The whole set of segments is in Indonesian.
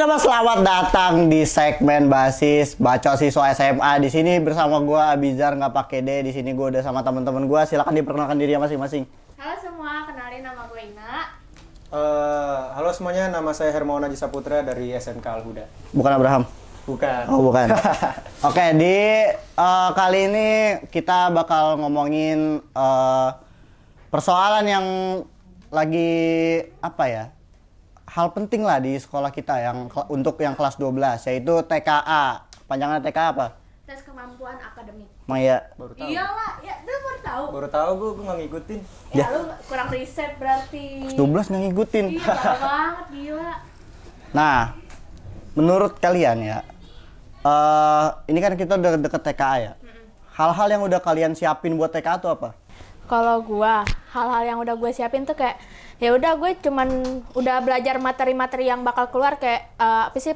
teman-teman, selamat datang di segmen Basis Bacot Siswa SMA. Di sini bersama gua Abizar nggak pakai D. Di sini gua udah sama teman-teman gua. Silakan diperkenalkan diri masing-masing. Halo semua, kenalin nama gue Ina. Halo semuanya, nama saya Hermawan Aji Saputra dari SMK Al Huda. Bukan Abraham. Bukan. Oh, bukan. Oke, di kali ini kita bakal ngomongin persoalan yang lagi apa ya? Hal penting lah di sekolah kita yang untuk yang kelas 12, yaitu TKA. Panjangan TKA apa? Tes kemampuan akademik. Maya. Baru tahu. Iyalah, ya lu baru tahu. Baru tahu gue nggak ngikutin. Ya lu kurang riset berarti. 12 nggak ngikutin. Iya, parah banget, gila. Nah, menurut kalian ya, ini kan kita udah deket TKA ya. Hal-hal yang udah kalian siapin buat TKA tuh apa? Kalau gua, hal-hal yang udah gue siapin tuh kayak ya udah gue cuman udah belajar materi-materi yang bakal keluar kayak apa sih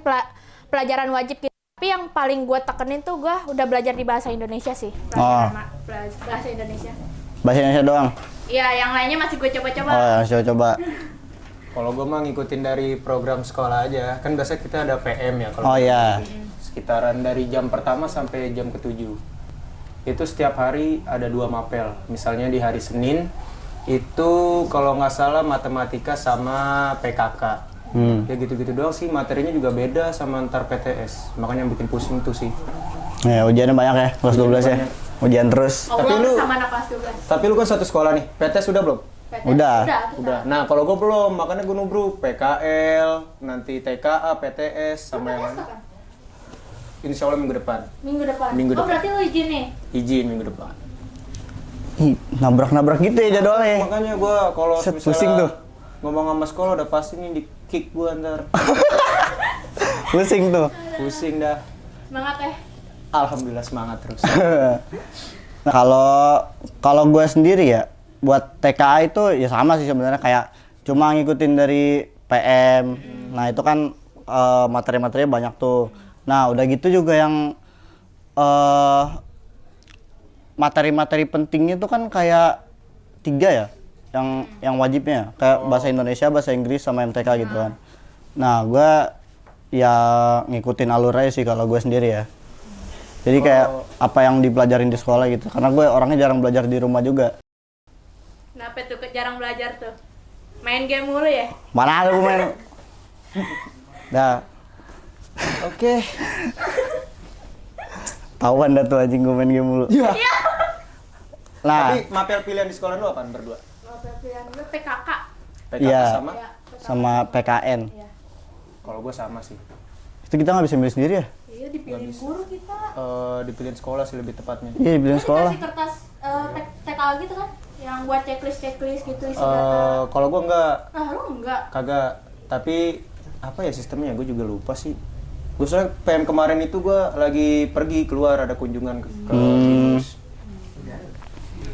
pelajaran wajib gitu. Tapi yang paling gue tekenin tuh gue udah belajar di bahasa Indonesia sih. Pelajaran bahasa Indonesia. Bahasa Indonesia doang? Iya, yang lainnya masih gue coba-coba. Oh ya, coba-coba. Kalau gue mah ngikutin dari program sekolah aja. Kan biasanya kita ada PM ya. Kalau Oh iya. sekitaran dari jam pertama sampai jam ke-7. Itu setiap hari ada 2 mapel. Misalnya di hari Senin, itu kalau nggak salah matematika sama PKK. Ya gitu-gitu doang sih, materinya juga beda sama antar PTS. Makanya yang bikin pusing tuh sih. Ya, ujiannya banyak ya, kelas 12 ya. Ujian terus. Tapi lu sama anak kelas 12. Tapi lu kan satu sekolah nih. PTS udah belum? Udah. Udah. Nah, kalau gue belum, makanya gue nubruk PKL, nanti TKA, PTS sama yang lain. Insya Allah minggu depan. Minggu depan. Minggu Oh, depan. berarti lu izin nih. Izin minggu depan. Ih, nabrak-nabrak gitu ya jadwalnya. Makanya gue kalau Set, pusing tuh. ngomong sama sekolah udah pasti nih di kick gue ntar. Pusing tuh. Pusing dah. Semangat ya. Alhamdulillah semangat terus. Nah, kalau gue sendiri ya, buat TKA itu ya sama sih sebenarnya, kayak cuma ngikutin dari PM. Nah, itu kan materi-materinya banyak tuh. Nah, udah gitu juga yang materi-materi pentingnya itu kan kayak 3 ya, yang wajibnya kayak bahasa Indonesia, bahasa Inggris sama MTK gitu kan. Nah, gue ya ngikutin alur aja sih kalau gue sendiri ya. Jadi kayak apa yang dipelajarin di sekolah gitu, karena gue orangnya jarang belajar di rumah juga. Kenapa tuh jarang belajar tuh? Main game mulu ya? Mana ada gue main. Dah. Oke. Tawan dah tuh anjing gue main game mulu. Ya. Nah, Tapi mapel pilihan di sekolah lu apaan berdua? Kalau pilihan gue PKK. PKK Iya. sama? Ya, PKK. sama PKN. Iya. Kalau gue sama sih. Itu kita nggak bisa milih sendiri ya? Iya, dipilih guru kita. Dipilihin sekolah sih lebih tepatnya. Iya, dipilih sekolah. Dikasih kertas TK gitu kan? Yang buat checklist gitu isi data. Kalau gue enggak, Nah, lu enggak? kagak. Tapi apa ya sistemnya? Gue juga lupa sih. Gue soalnya PM kemarin itu gue lagi pergi keluar ada kunjungan ke Binus.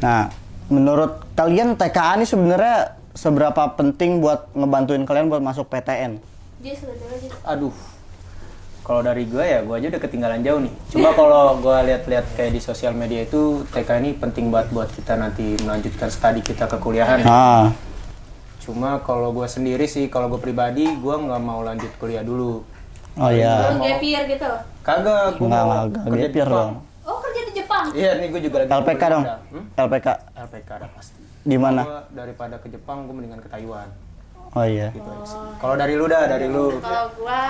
Nah, menurut kalian TKA ini sebenarnya seberapa penting buat ngebantuin kalian buat masuk PTN? Jis, Jis. Aduh, kalau dari gue ya gue aja udah ketinggalan jauh nih. Cuma kalau gue lihat-lihat kayak di sosial media itu TK ini penting banget buat kita nanti melanjutkan studi kita ke kuliahan. Ah, Cuma kalau gue sendiri sih, kalau gue pribadi gue nggak mau lanjut kuliah dulu. oh iya. Lu gap year gitu? Kagak, gue mau Nggak kerja di gap year Jepang. dong. Oh, kerja di Jepang? Iya nih gue juga lagi. LPK dong. LPK LPK ada pasti. di mana? Gua daripada ke Jepang gue mendingan ke Taiwan. Oh iya. Gitu aja sih. Kalau dari lu dah, dari lu. Kalau gua,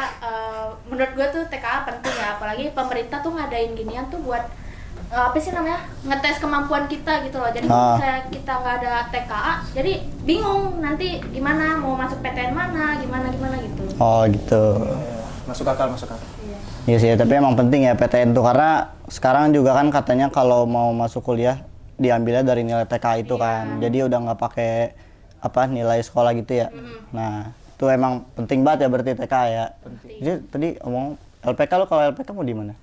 menurut gua tuh TKA penting ya, apalagi pemerintah tuh ngadain ginian tuh buat apa sih namanya, ngetes kemampuan kita gitu loh. Jadi kalau misalnya kita nggak ada TKA, jadi bingung nanti gimana mau masuk PTN mana, gimana gitu. Oh gitu. Ya, masuk akal, masuk akal. Iya. Iya sih, tapi emang penting ya PTN tuh, karena sekarang juga kan katanya kalau mau masuk kuliah diambilnya dari nilai TK itu kan. Jadi udah nggak pakai apa nilai sekolah gitu ya. Nah, itu emang penting banget ya berarti TK ya. Penting. Jadi tadi omong LPK, lo kalau LPK mau di mana?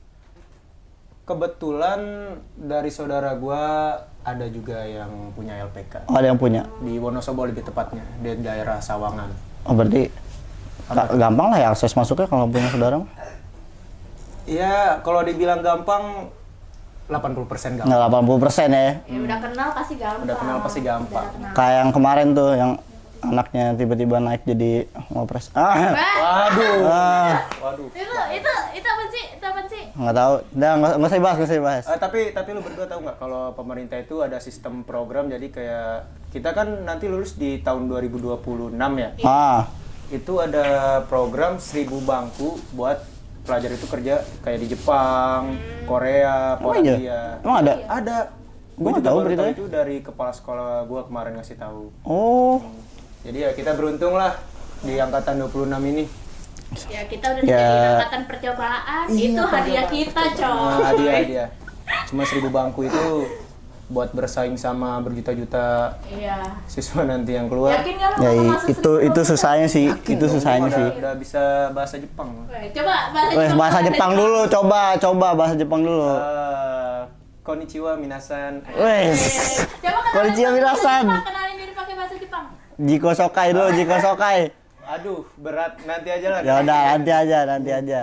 Kebetulan dari saudara gua ada juga yang punya LPK. Oh, ada yang punya. Di Wonosobo lebih tepatnya, di daerah Sawangan. Oh, berarti gampang lah ya akses masuknya kalau punya saudara mah. Iya, kalau dibilang gampang 80% gampang. Nggak 80% ya. Ya udah kenal pasti gampang. Udah kenal pasti gampang. Udah kenal. Kayak yang kemarin tuh yang anaknya tiba-tiba naik jadi wapres. Waduh. Ah, Waduh. Itu apa sih? Itu apa sih? nggak tahu. Udah nggak usah dibahas, nggak usah dibahas. Tapi lu berdua tahu nggak kalau pemerintah itu ada sistem program, jadi kayak kita kan nanti lulus di tahun 2026 ya. Ah, Itu ada program 1000 bangku buat pelajar itu kerja kayak di Jepang, Korea, Emang iya? Polandia. Emang ada? Ada. Gua Gua nggak juga tahu baru beritanya. itu dari kepala sekolah gua kemarin ngasih tahu. oh, Jadi ya kita beruntung lah di angkatan 26 ini. Ya kita udah Ya. jadi angkatan percobaan. Itu hadiah kita, coy. Nah, dia. Cuma 1000 bangku itu buat bersaing sama berjuta-juta Iya. siswa nanti yang keluar. Yakin nggak lu ya bakal masuk itu susahnya sih, Yakin itu dong, susahnya gua sih. udah bisa bahasa Jepang. Weh, coba bahasa Weh, Jepang. bahasa Jepang dulu, coba bahasa Jepang dulu. Konnichiwa minasan. Weh, Coba Konnichiwa, minasan. Kenalin diri pakai bahasa Jepang. Jiko Sokai dulu, Jiko Sokai. Aduh, berat. Nanti aja lah. Ya udah, nanti aja.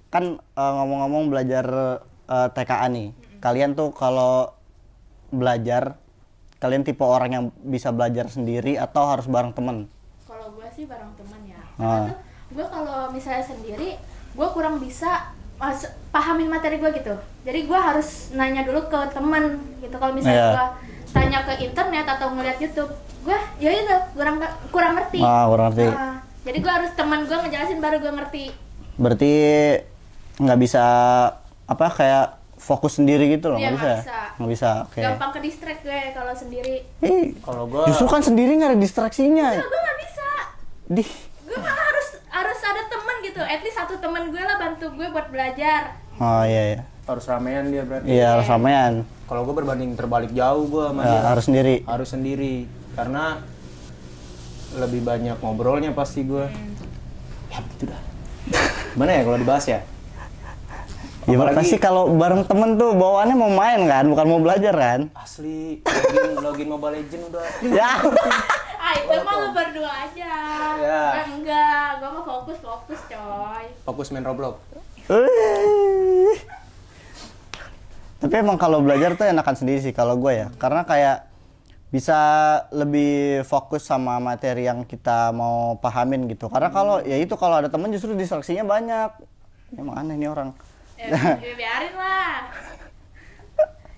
Kan ngomong-ngomong belajar TKA nih. Kalian tuh kalau belajar, kalian tipe orang yang bisa belajar sendiri atau harus bareng temen? Kalau gue sih bareng teman ya. Ah. Karena tuh gue kalau misalnya sendiri, gue kurang bisa pahamin materi gue gitu. Jadi gue harus nanya dulu ke teman gitu. Kalau misalnya Iya. gue tanya ke internet atau ngeliat YouTube, gue ya itu kurang ngerti. Kurang ngerti. Jadi gue harus teman gue ngejelasin baru gue ngerti. Berarti nggak bisa apa kayak fokus sendiri gitu loh, Iya, nggak bisa? nggak bisa. Nggak bisa, oke. Gampang ke distract gue kalau sendiri. Kalau gua Justru kan sendiri nggak ada distraksinya. Gue nggak bisa. Di, Gue malah harus ada teman gitu. At least satu teman gue lah bantu gue buat belajar. oh iya. harus ramean dia berarti. Iya, harus ramean. Kalau gua berbanding terbalik jauh gua sama Ya, dia. harus sendiri. Harus sendiri karena lebih banyak ngobrolnya pasti gua. Ya begitu dah. Gimana ya kalau dibahas ya? Ya Apalagi- pasti kalau bareng temen tuh bawaannya mau main kan, bukan mau belajar kan? Asli login Mobile Legend udah. Ya. Itu mah lu berdua aja. Ya. Enggak, gua mah fokus coy. Fokus main Roblox. Wih. Tapi emang kalau belajar tuh enakan sendiri sih kalau gue ya, karena kayak bisa lebih fokus sama materi yang kita mau pahamin gitu. Karena kalau ya itu kalau ada temen justru distraksinya banyak. Emang aneh nih orang. Ya biarin lah.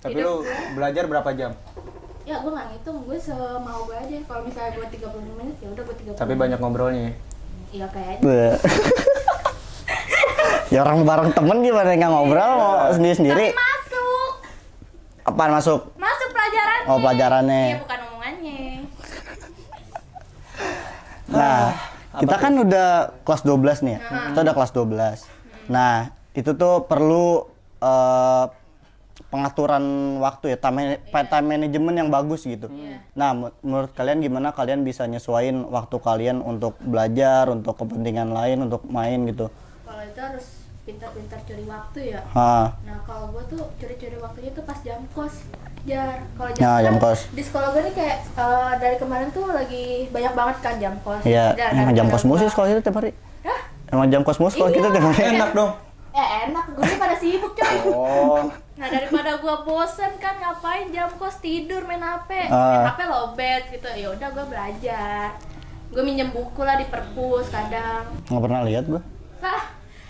Tapi lu belajar berapa jam? Ya gua nggak ngitung, gue semau gue aja. Kalau misalnya gua 30 menit ya udah gua 30. Tapi banyak ngobrolnya ya. Iya kayaknya. Bleh. Ya orang bareng temen gimana nggak ngobrol mau sendiri-sendiri? Tapi masuk. Apaan masuk? Masuk pelajarannya. Oh, pelajarannya. Iya bukan omongannya. Nah, kita kan udah kelas 12 nih ya. Kita udah kelas 12. Nah, itu tuh perlu pengaturan waktu ya, time management yang bagus gitu. Nah, menurut kalian gimana kalian bisa nyesuaiin waktu kalian untuk belajar, untuk kepentingan lain, untuk main gitu? Kalau itu harus pintar-pintar curi waktu ya. Nah kalau gue tuh curi-curi waktunya tuh pas jam kos. Kalau Nah, jam kan kos. di sekolah gue nih kayak dari kemarin tuh lagi banyak banget kan jam kos. Iya, Dan emang jam daripada kos musik gua- sekolah kita tiap hari. Hah? Emang jam kos musik sekolah kita tiap hari. Enak dong. Enak, gue pada sibuk coy. Oh, Nah daripada gue bosen kan ngapain jam kos tidur main HP, Ah. main HP lowbat gitu. Ya udah gue belajar. Gue minjem buku lah di perpus kadang. Nggak pernah lihat gua. Lah,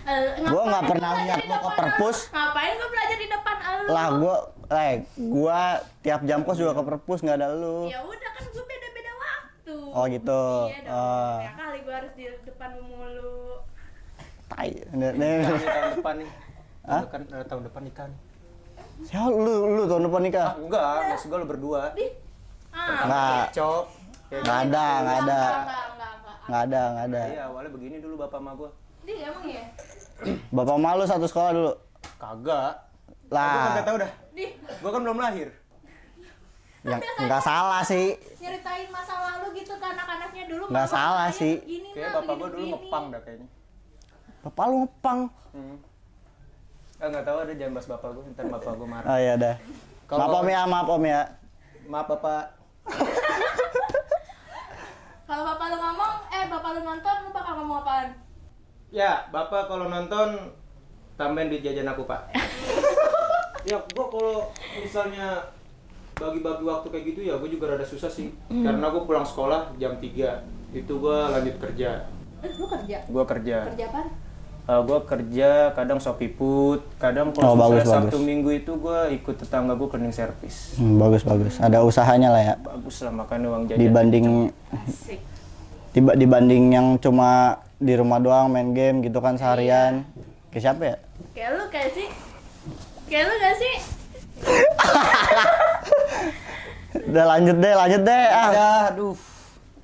Gua nggak ngapain pernah gua lihat belajar di lo ke depan perpus. elu? Ngapain gue belajar di depan elu? Lah gua tiap jam kos juga ke perpus nggak ada lu. Ya udah kan gue beda-beda waktu. Oh, gitu. Iya dong. Ah. Ya kali gue harus di depan mulu. Tai. ini tahun depan nih. Hah? Tahun depan nikah nih. Ya lu tahun depan nikah. Enggak, maksud gua lu berdua. Nggak. Cok. Ya, Nggak ada. Enggak. Nggak ada. Iya, awalnya begini dulu bapak sama gua. Di emang ya? Bapak malu satu sekolah dulu. Kagak. Gua Lah, kagak tahu dah. Di Gua kan belum lahir. yang nggak salah sih. nyeritain masa lalu gitu ke anak-anaknya dulu. Nggak Mama salah katanya sih. begini, Kayak Ma, bapak gua dulu begini-begini. ngepang dah kayaknya. Bapak lu ngepang. Enggak tahu ada jangan bahas bapak gua, ntar bapak gua marah. Oh iya dah. Kalau- Maaf om ya. Maaf bapak. Kalau bapak lu ngomong, bapak lu nonton, lu bakal ngomong apaan? Ya, bapak kalau nonton tambahin duit jajan aku, Pak. Ya, gua kalau misalnya bagi-bagi waktu kayak gitu ya gue juga rada susah sih. Karena gue pulang sekolah jam 3, itu gue lanjut kerja. Lu kerja? Gue kerja. Kerja apa? Gue kerja kadang Shopee Food, kadang kalau bagus, Sabtu bagus. Minggu itu gue ikut tetangga gue cleaning service. Bagus. Ada usahanya lah ya. Bagus lah, makan uang jajan. Dibanding Asik. dibanding yang cuma di rumah doang main game gitu kan seharian. Kayak siapa ya? Kayak lu kayak sih? Kayak lu gak sih? Udah lanjut deh. Ah. Ya, aduh.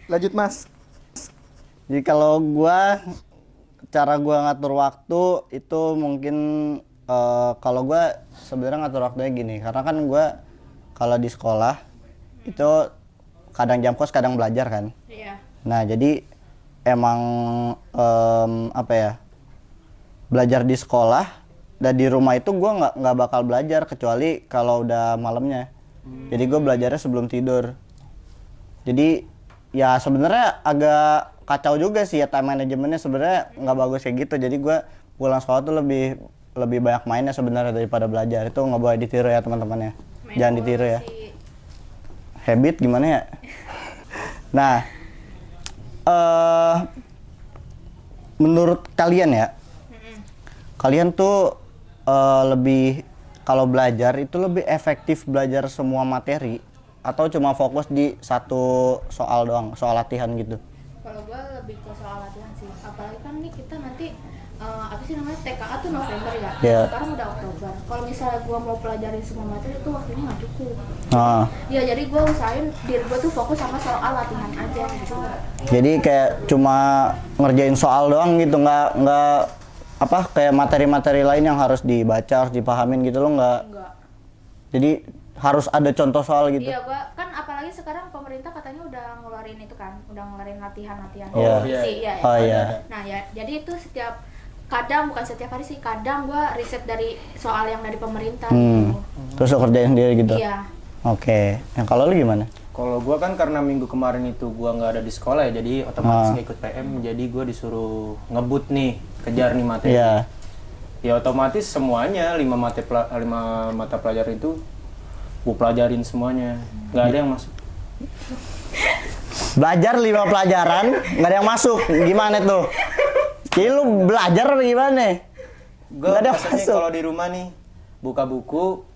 Lanjut Mas. Jadi kalau cara gua ngatur waktu itu mungkin kalau gua sebenarnya ngatur waktunya gini, karena kan gua kalau di sekolah itu kadang jam kos kadang belajar kan. Iya. Nah jadi emang apa ya, belajar di sekolah dan di rumah itu gua nggak bakal belajar kecuali kalau udah malamnya. Jadi gua belajarnya sebelum tidur. Jadi ya sebenarnya agak kacau juga sih ya, time manajemennya sebenarnya nggak bagus kayak gitu. Jadi gue pulang sekolah tuh lebih banyak mainnya sebenarnya daripada belajar. Itu nggak boleh ditiru ya teman-teman ya. Jangan ditiru ya. Habit gimana ya? Nah, menurut kalian ya, kalian tuh lebih kalau belajar itu lebih efektif belajar semua materi atau cuma fokus di satu soal doang, soal latihan gitu? Kalau gue lebih ke soal latihan sih, apalagi kan nih kita nanti apa sih namanya TKA tuh November ya, Yeah. sekarang udah Oktober. Kalau misalnya gue mau pelajarin semua materi itu waktunya nggak cukup. Nah, Ya jadi gue usahain diri gue tuh fokus sama soal latihan aja gitu. jadi kayak cuma ngerjain soal doang gitu, nggak apa kayak materi-materi lain yang harus dibaca, harus dipahamin gitu lo nggak. Enggak. Jadi harus ada contoh soal gitu. Iya, gua kan apalagi sekarang pemerintah katanya udah ngeluarin itu kan, udah ngeluarin latihan-latihan Iya. kompetisi, iya. Oh iya. Nah ya, jadi itu bukan setiap hari sih, kadang gua riset dari soal yang dari pemerintah. Gitu. Terus lo kerjain sendiri gitu. Iya. Oke. Yang kalau lu gimana? Kalau gua kan karena minggu kemarin itu gua nggak ada di sekolah ya, jadi otomatis nggak ikut PM, jadi gua disuruh ngebut nih, kejar nih materi. Iya. Ya otomatis semuanya 5 mata pelajaran itu gua pelajarin semuanya, nggak ada yang masuk. Belajar 5 pelajaran, nggak ada yang masuk. Gimana tuh? Kayaknya lu belajar apa gimana? Gue Nggak ada biasanya masuk. kalau di rumah nih buka buku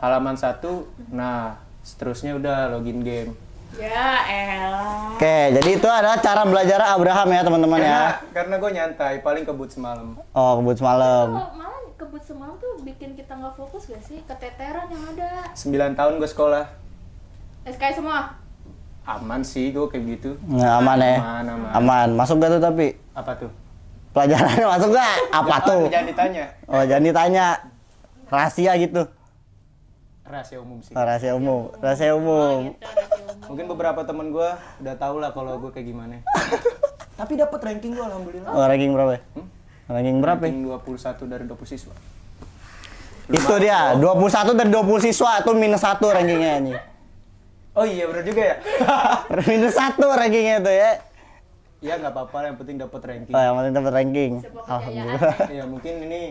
halaman 1, nah seterusnya udah login game. Ya elah. Oke, jadi itu adalah cara belajar Abraham ya teman-teman ya. Karena gue nyantai, paling kebut semalam. Oh, kebut semalam. Kalau malah kebut semalam tuh bikin kita nggak fokus gak sih? Keteteran yang ada. 9 tahun gue sekolah, SKS semua. aman sih gue kayak gitu. Nah, aman ya. Aman. Aman. Masuk gak tuh tapi? Apa tuh? Pelajarannya masuk gak? Apa tuh? Jangan ditanya. Oh, jangan ditanya. Rahasia gitu. Rahasia umum sih. Oh, rahasia umum. Rahasia umum. Mungkin beberapa temen gue udah tau lah kalau gue kayak gimana. Tapi dapat ranking gue alhamdulillah. Oh, ranking berapa ya? Ranking berapa ya? Ranking 21 dari 20 siswa. Itu dia, 21 dari 20 siswa tuh minus 1 rankingnya nih. Oh iya bener juga ya. Minus 1 rankingnya tuh ya. Iya nggak apa-apa, yang penting dapat ranking. Oh, yang penting dapat ranking. Sebuah Alhamdulillah. Ya mungkin ini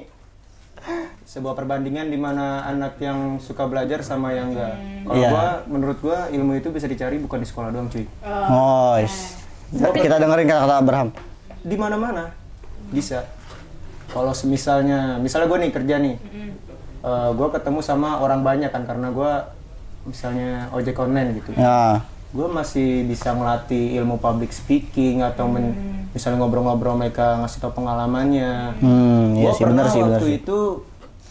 sebuah perbandingan di mana anak yang suka belajar sama yang enggak. Kalau Iya. menurut gua ilmu itu bisa dicari bukan di sekolah doang, cuy. Oh, kita dengerin kata-kata Abraham. Di mana-mana bisa. Kalau misalnya gua nih kerja nih, gua ketemu sama orang banyak kan karena gua misalnya ojek online gitu. Ya. Gue masih bisa ngelatih ilmu public speaking atau misalnya ngobrol-ngobrol mereka ngasih tau pengalamannya. Iya Gue sih benar pernah sih, benar waktu sih. itu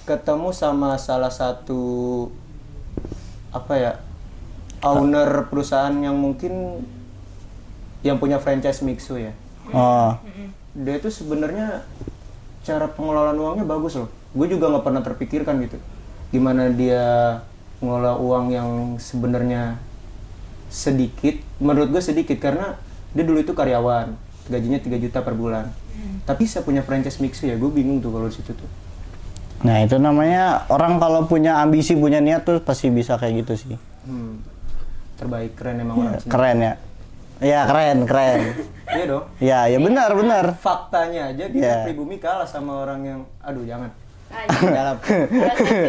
ketemu sama salah satu apa ya owner perusahaan yang mungkin yang punya franchise Mixu ya. Oh. Dia itu sebenarnya cara pengelolaan uangnya bagus loh. Gue juga nggak pernah terpikirkan gitu. Gimana dia mengelola uang yang sebenarnya sedikit, menurut gue sedikit karena dia dulu itu karyawan, gajinya 3 juta per bulan. Tapi saya punya franchise Mixu ya, gue bingung tuh kalau di situ tuh. Nah, itu namanya orang kalau punya ambisi, punya niat tuh pasti bisa kayak gitu sih. Terbaik, keren emang orang sini. Keren ya. Iya, keren. Iya dong. Iya, ya benar. Faktanya aja kita Iya. pribumi kalah sama orang yang, aduh jangan. Dalam.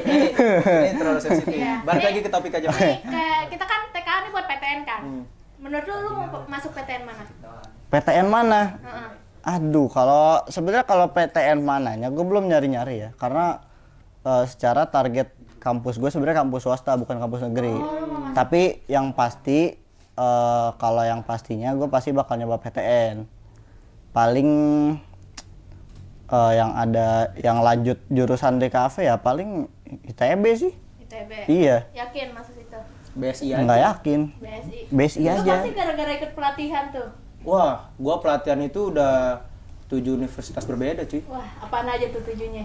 Ini terlalu sensitif. Iya. Balik Ini- lagi ke topik aja. Nih, kayak kita kan TKA nih buat PTN kan. Menurut lu mau masuk PTN mana? PTN mana? Heeh. Aduh, kalau sebenarnya kalau PTN mananya gue belum nyari-nyari ya, karena secara target kampus gue sebenarnya kampus swasta bukan kampus negeri. Tapi yang pasti kalau yang pastinya gue pasti bakal nyoba PTN. Paling yang ada yang lanjut jurusan DKV ya paling ITB sih. ITB. Iya. Yakin masuk situ? BSI aja. Nggak yakin. BSI. BSI Itu aja. pasti gara-gara ikut pelatihan tuh. Wah, gua pelatihan itu udah 7 universitas berbeda cuy. Wah, apaan aja tuh tujuannya?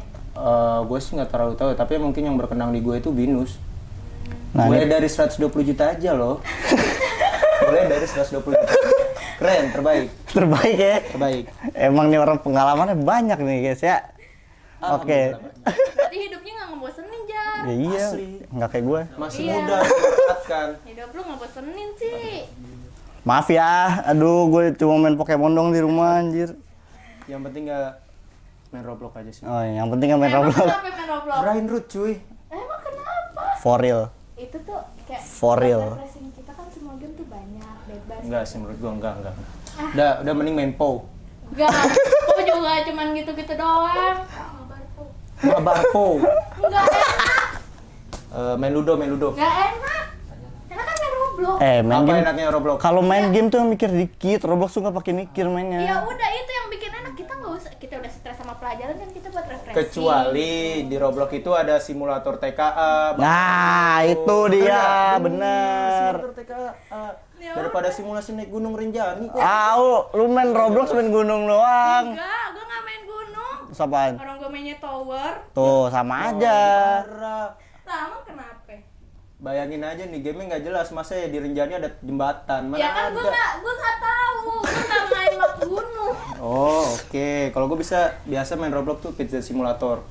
Gue sih nggak terlalu tahu, tapi mungkin yang berkenang di gue itu BINUS. Nah, Mulai ini dari 120 juta aja loh. Mulai dari 120 juta. Keren, terbaik, terbaik ya. terbaik. Emang nih orang pengalamannya banyak nih guys ya. Oke. Berarti hidupnya nggak ngebosenin, Jar. Ya iya, Asli. nggak kayak gue. Masih Iya. muda, dimanfaatkan. Hidup lu ngebosenin sih. Maaf ya, aduh gue cuma main Pokemon dong di rumah anjir. Yang penting nggak main Roblox aja sih. Oh, yang penting nggak main Emang Roblox. kenapa main Roblox? Brain root cuy. Emang kenapa? For real. Itu tuh kayak For real. refreshing kita kan semua game tuh banyak, bebas. Enggak sih menurut gua enggak. Udah mending main POW. Enggak, aku juga cuman gitu-gitu doang. Mabar POW. Enggak enak, Main Ludo. enggak enak. Enak kan main Roblox. Main Apa game. enaknya Roblox? Kalau main game tuh mikir dikit, Roblox tuh nggak pakai mikir Ya mainnya. udah itu yang bikin enak, kita nggak usah, kita udah stres sama pelajaran kan kita buat refreshing. Kecuali di Roblox itu ada simulator TKA. Nah, itu dia, bener. Simulator TKA. Ya Daripada simulasi naik Gunung Rinjani kok. Lu main Roblox main gunung doang. Enggak, gue nggak main gunung. Terus apaan? Orang gue mainnya tower. Tuh, sama aja. Parah. Lama kenapa? Bayangin aja nih, game-nya nggak jelas, masa ya di Rinjani ada jembatan. Mana Ya kan gue nggak tahu, gue nggak main map gunung. Oh, oke. Kalau gue biasa main Roblox tuh pizza simulator.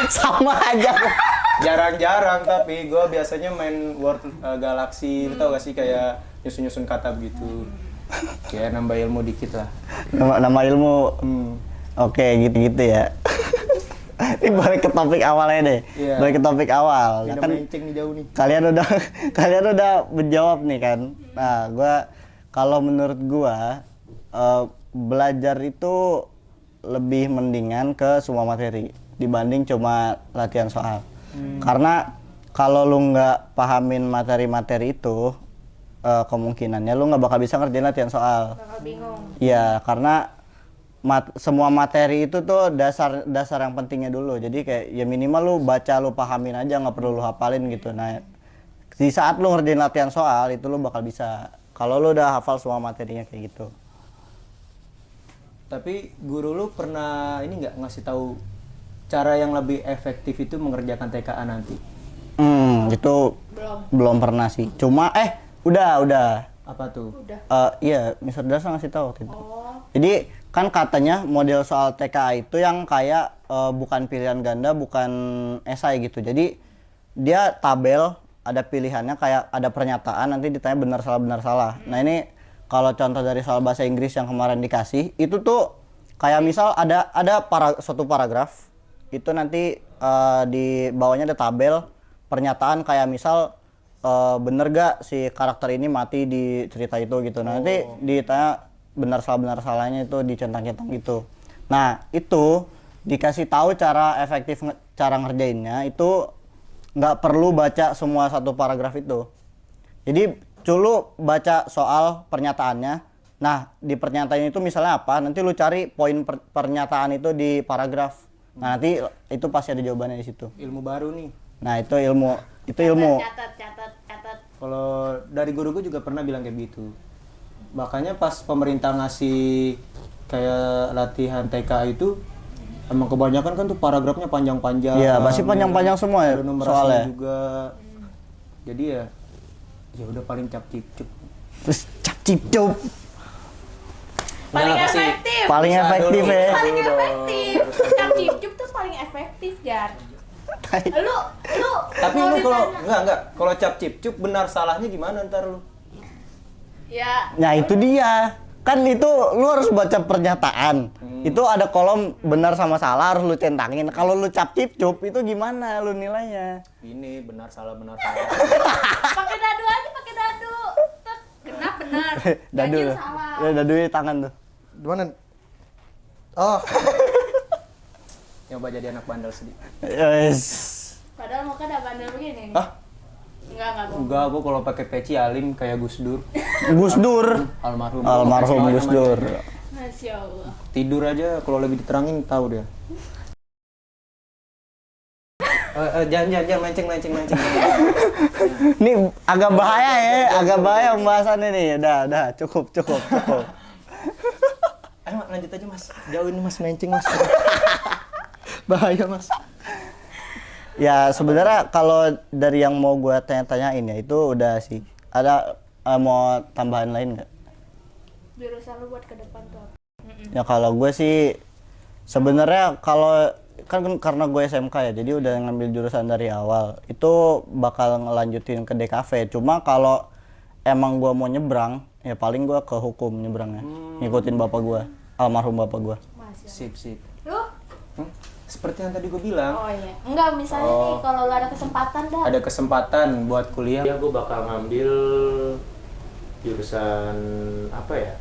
Sama aja. Jarang-jarang, tapi gue biasanya main World Galaxy. Lu tau gak sih kayak nyusun-nyusun kata begitu. Kayak nambah ilmu dikit lah. Nama ilmu. Oke, gitu-gitu ya. Ini balik ke topik awalnya deh. Iya. Balik ke topik awal. Nah, Udah kan melenceng nih jauh nih. kalian udah menjawab nih kan. Nah, kalau menurut gua belajar itu lebih mendingan ke semua materi dibanding cuma latihan soal. Karena kalau lu nggak pahamin materi-materi itu, kemungkinannya lu nggak bakal bisa ngerjain latihan soal. Bakal bingung. Iya, karena semua materi itu tuh dasar yang pentingnya dulu. Jadi kayak ya minimal lu baca, lu pahamin aja, nggak perlu lu hafalin gitu. Nah, di saat lu ngerjain latihan soal itu lu bakal bisa. Kalau lu udah hafal semua materinya kayak gitu. Tapi guru lu pernah ini nggak ngasih tahu cara yang lebih efektif itu mengerjakan TKA nanti? Itu Belum. belum pernah sih. Cuma udah. Apa tuh? Udah. Iya, Mr. Dasa ngasih tahu waktu itu. Oh. Jadi kan katanya model soal TKA itu yang kayak bukan pilihan ganda, bukan esai gitu. Jadi dia tabel, ada pilihannya kayak ada pernyataan, nanti ditanya benar salah. Nah ini kalau contoh dari soal bahasa Inggris yang kemarin dikasih, itu tuh kayak misal ada suatu paragraf, itu nanti di bawahnya ada tabel pernyataan kayak misal bener gak si karakter ini mati di cerita itu gitu. Nah, nanti ditanya benar salahnya itu dicentang-centang gitu. Nah, itu dikasih tahu cara efektif cara ngerjainnya itu nggak perlu baca semua satu paragraf itu. Jadi dulu baca soal pernyataannya. Nah, di pernyataan itu misalnya apa? Nanti lu cari poin pernyataan itu di paragraf. Nah, nanti itu pasti ada jawabannya di situ. Ilmu baru nih. Nah, itu ilmu. Catat. Kalau dari guru gue juga pernah bilang kayak gitu. Makanya pas pemerintah ngasih kayak latihan TK itu emang kebanyakan kan tuh paragrafnya panjang-panjang. Iya, pasti panjang-panjang semua ya Ada numerasinya soalnya. juga. Jadi ya udah paling cap-cip-cup. Terus cap-cip-cup. Paling Nah, pasti efektif. Paling Bisa efektif dulu. ya. Paling Dulu dong. efektif. Cap cip tuh paling efektif, Jar. Lu Tapi mau lu kalau ditanya- enggak kalau cap-cip-cup benar salahnya gimana ntar lu? Ya. Nah, itu dia. Kan itu lu harus baca pernyataan. Itu ada kolom benar sama salah harus lu centangin. Kalau lu cap cip cup itu gimana lu nilainya? Ini benar salah benar salah. Pakai dadu aja, pakai dadu. Tek, genap benar. Dadu. Ganjil salah. Ya dadu di tangan tuh. Di mana? Oh. Nyoba jadi anak bandel sedikit. Yes. Padahal muka udah bandel begini. Hah? Enggak. Enggak, gua kalau pakai peci alim kayak Gus Dur. Gus Dur. Almarhum Gus Dur. Masya Allah. Tidur aja kalau lebih diterangin tahu dia. Jangan menceng. Ini agak bahaya ya, agak bahaya pembahasannya nih. Udah, cukup. Ayo lanjut aja mas, jauhin mas menceng mas. Bahaya mas. Ya sebenarnya kalau dari yang mau gue tanya-tanyain ya itu udah sih. Ada mau tambahan lain nggak? Jurusan lu buat ke depan tuh apa? Ya kalau gue sih sebenarnya kalau kan karena gue SMK ya, jadi udah ngambil jurusan dari awal. Itu bakal ngelanjutin ke DKV. Cuma kalau emang gue mau nyebrang, ya paling gue ke hukum nyebrangnya. Ngikutin bapak gue, almarhum bapak gue. Sip. Lu? Seperti yang tadi gue bilang. Oh iya. Enggak, misalnya nih kalau lu ada kesempatan dah. Ada kesempatan buat kuliah. Ya gue bakal ngambil jurusan apa ya?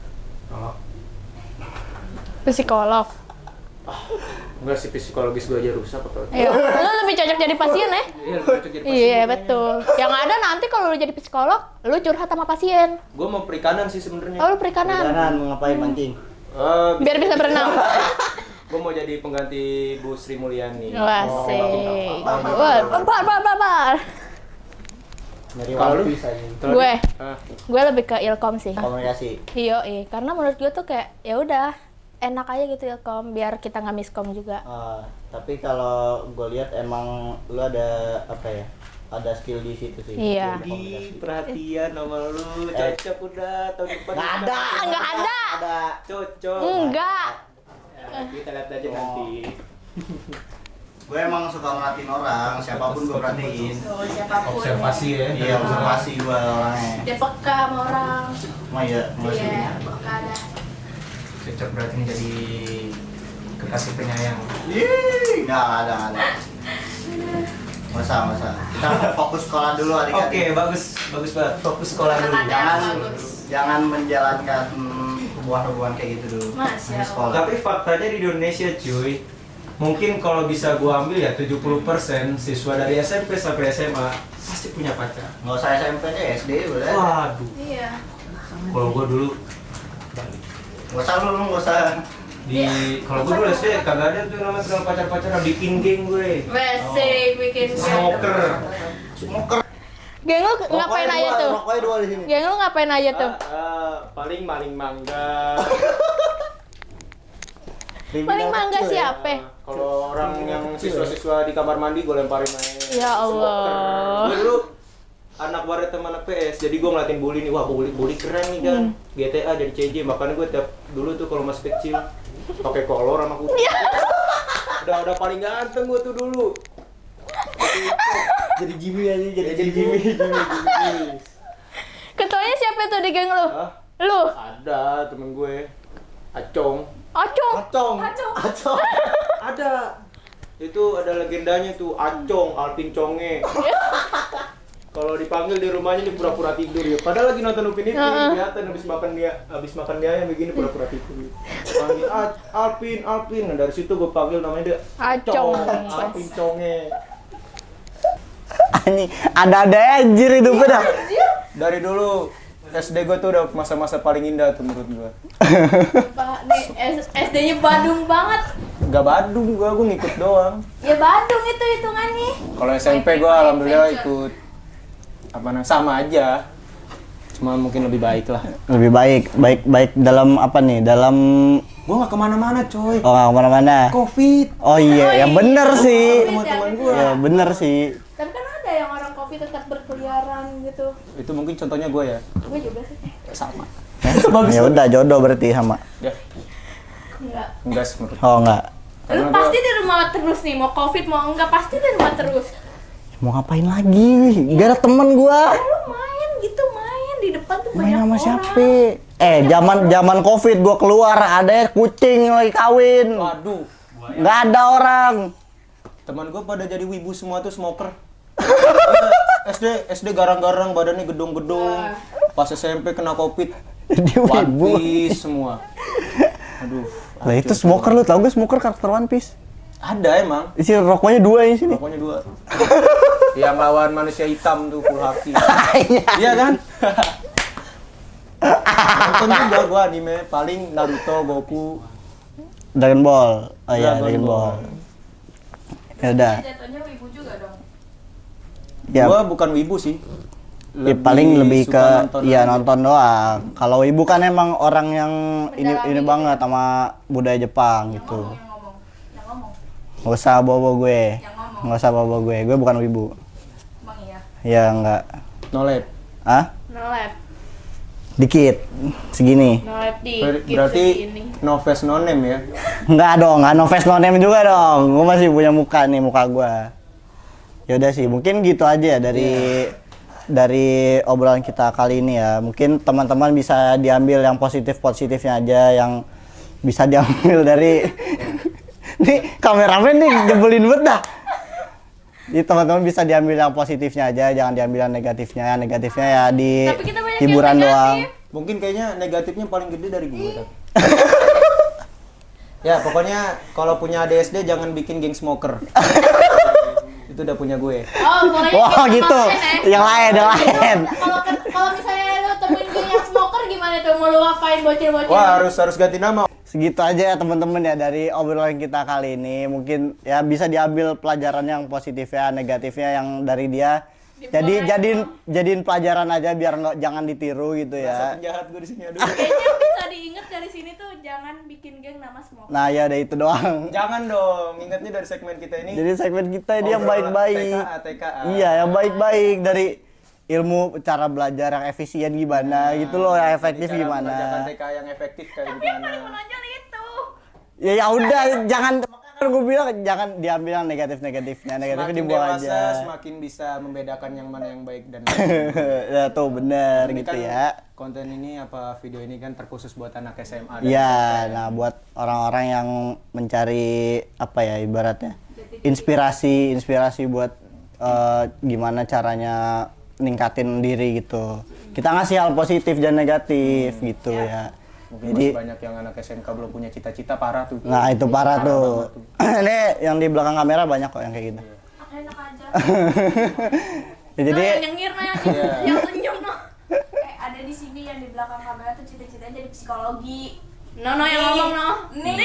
Psikolog. Enggak sih, psikologis gue aja rusak apa? Iya. Lu lebih cocok jadi pasien ya? Iya, lebih cocok jadi pasien. Iya, betul. Yang ada nanti kalau lu jadi psikolog, lu curhat sama pasien. Gue mau perikanan sih sebenarnya. Oh, lu perikanan. mau ngapain mancing? Biar bisa berenang. Gue mau jadi pengganti Bu Sri Mulyani. Wah, sih. Wah, bar. Dari Kalau lu? Gue. Ah, Gue lebih ke ilkom sih. komunikasi. Iya, karena menurut gue tuh kayak ya udah enak aja gitu ilkom biar kita nggak miskom juga. Tapi kalau gue lihat emang lu ada apa ya? Ada skill di situ sih. Iya. Ih, perhatian sama lu, cocok udah tahun depan. Nggak ada. Nggak ada. Ada. Cocok. Enggak. Ya, kita lihat aja nanti. Gue emang suka merhatiin orang, siapapun gue perhatiin. Oh, siapapun. Observasi ya. Iya, observasi gue orangnya. Dia peka sama orang. Oh iya, masih. Iya, peka dah. Cocok berarti menjadi kekasih penyayang. Nggak ada. Nggak usah. Kita fokus sekolah dulu adik-adik. Oke, bagus banget. Fokus sekolah dulu. Jangan menjalankan hubungan-hubungan kayak gitu dulu. Masya Allah. Sekolah. Tapi faktanya di Indonesia cuy, mungkin kalau bisa gua ambil ya 70% siswa dari SMP sampai SMA pasti punya pacar. Nggak usah SMP aja, SD boleh. Waduh. Iya. Kalau gua dulu Nggak usah lu nggak usah. kalau gua dulu SD kagak ada tuh namanya kenal pacar-pacaran, bikin geng gue. Basic bikin Smoker. Geng lu ngapain aja tuh? Rokoknya dua di sini. Geng lu ngapain aja tuh? Paling maling mangga. Paling mangga siapa? Kalau orang yang siswa-siswa di kamar mandi gue lemparin main. Ya Allah. Gue dulu anak waret sama anak PS, jadi gue ngeliatin bully nih, wah bully keren nih kan. GTA jadi CJ, makanya gue tiap dulu tuh kalau masih kecil pakai kolor sama kuda. Udah paling ganteng gue tuh dulu. Jadi Jimmy aja, jadi Jimmy. Ketuanya siapa tuh di geng lu? Hah? Lu? Ada temen gue, Acong. Acong. Ada. Itu ada legendanya tuh, Acong, Alvin Conge. Kalau dipanggil di rumahnya dia pura-pura tidur ya. Padahal lagi nonton Upin Ipin, kelihatan habis makan dia yang begini pura-pura tidur. Panggil Alvin. Nah, dari situ gue panggil namanya dia Acong. Alvin Conge. Ini ada anjir hidupnya dah. Dari dulu SD gue tuh udah masa-masa paling indah tuh menurut gue. Nih SD-nya Badung banget. Gak Badung gue ngikut doang. Ya Badung itu hitungannya. Kalau SMP gue alhamdulillah ikut sama aja. Cuma mungkin lebih baik lah. Lebih baik dalam apa nih? Dalam Gue gak kemana-mana coy. oh nggak kemana-mana. Covid. Oh iya, ya bener sih. Teman-teman gue. Ya bener sih. Tapi kan ada yang orang Covid tetap berkeliaran gitu. Itu mungkin contohnya gue ya. Gue juga sih. Sama. Ya udah jodoh berarti sama. Ya, enggak sih menurut. Oh enggak. Lu Karena pasti di rumah terus nih, mau Covid mau enggak pasti di rumah terus. Mau ngapain lagi? Gak ada temen gua. Lu main gitu, main di depan tuh Main banyak sama orang. siapa? Zaman Covid gua keluar ada kucing lagi kawin. Waduh, Nggak ada orang. teman gue pada jadi wibu semua tuh smoker. SD garang-garang badannya gedung-gedung. Pas SMP kena Covid. Jadi wibu. One Piece semua. Aduh. Lah itu smoker, lu tau gak smoker karakter One Piece? Ada emang. Isi rokoknya 2 di sini. Pokoknya 2. Yang lawan manusia hitam tuh full haki. Iya kan? Nonton juga gua anime paling Naruto, Goku. Dragon Ball. Oh iya, Dragon Dragon Ball. Ball. Ya udah. Jatuhnya wibu juga dong. Ya, Gua bukan wibu sih. paling lebih suka ke nonton iya aja. nonton doang. Kalau ibu kan emang orang yang ini Mendalami banget sama budaya Jepang gitu. Yang ngomong. Nggak usah bawa gue. Yang ngomong. Nggak usah bawa gue. Gue bukan wibu. Emang iya. Ya enggak. Nolep. Ah? No lab. Dikit. Segini. No lab di. Berarti no face no name ya. Enggak dong, enggak no face no name juga dong. Gue masih punya muka nih, muka gue. Ya udah sih, mungkin gitu aja ya dari obrolan kita kali ini ya. Mungkin teman-teman bisa diambil yang positifnya aja, yang bisa diambil dari nih kameramen nih nyebelin banget dah. Jadi teman-teman bisa diambil yang positifnya aja, jangan diambil yang negatifnya. Yang negatifnya ya di Tapi kita banyak yang hiburan negatif. doang. Mungkin kayaknya negatifnya paling gede dari gue tapi. Ya pokoknya kalau punya ADSD jangan bikin geng smoker. Itu udah punya gue. Oh, boleh. Wah gitu, yang lain. Kalau misalnya lu temuin gue yang smoker gimana tuh? Mau lu apain bocil-bocil? Wah harus ganti nama. Segitu aja ya teman-teman ya dari obrolan kita kali ini. Mungkin ya bisa diambil pelajaran yang positifnya, negatifnya yang dari dia. Jadi jadiin pelajaran aja biar jangan ditiru gitu ya. Penjahat gue di sini aduh. Kayaknya bisa diingat dari sini tuh jangan bikin geng nama smoker. Nah ya udah itu doang. Jangan dong, ingatnya dari segmen kita ini. Jadi segmen kita ini yang baik-baik. TKA. Iya, yang baik-baik dari ilmu cara belajar yang efisien gimana gitu loh, yang efektif Cara mengerjakan gimana. TKA yang efektif kayak Tapi yang gimana. paling menonjol itu. Ya udah jangan kan gue bilang jangan diambil yang negatifnya Semakin dibuang dewasa, aja. semakin bisa membedakan yang mana yang baik dan Ya tuh bener Ini gitu kan ya. konten ini apa video ini kan terkhusus buat anak SMA. dan Iya, SMP. nah buat orang-orang yang mencari apa ya ibaratnya inspirasi buat gimana caranya ningkatin diri gitu. Kita ngasih hal positif dan negatif gitu ya. Mungkin Jadi masih banyak yang anak SMK belum punya cita-cita parah tuh. nah itu parah tuh. banget Ini yang di belakang kamera banyak kok yang kayak gitu. Enak aja. Ya, jadi Nah, yang nyengir nah Iya. yang senyum no. Ada di sini yang di belakang kamera tuh cita-citanya jadi psikologi. No yang ngomong no. Nih.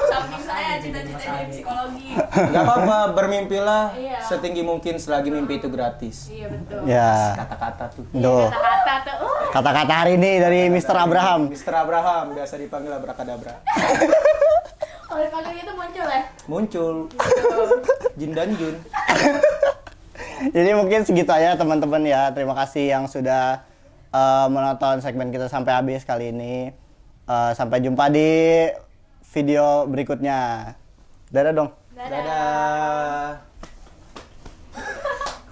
Samping saya cita-citanya jadi psikologi. Gak apa-apa, bermimpilah Iya. setinggi mungkin selagi mimpi itu gratis. Iya betul. ya Kata-kata tuh. tuh Kata-kata tuh. kata-kata hari ini dari Mr. Abraham. Mr. Abraham, biasa dipanggil Abrakadabra. Kalau dipanggil gitu muncul ya. Muncul Jin dan Jun. Jadi mungkin segitu aja teman-teman ya. Terima kasih yang sudah menonton segmen kita sampai habis kali ini. Sampai jumpa di video berikutnya. Dadah dong. Dadah. Dadah.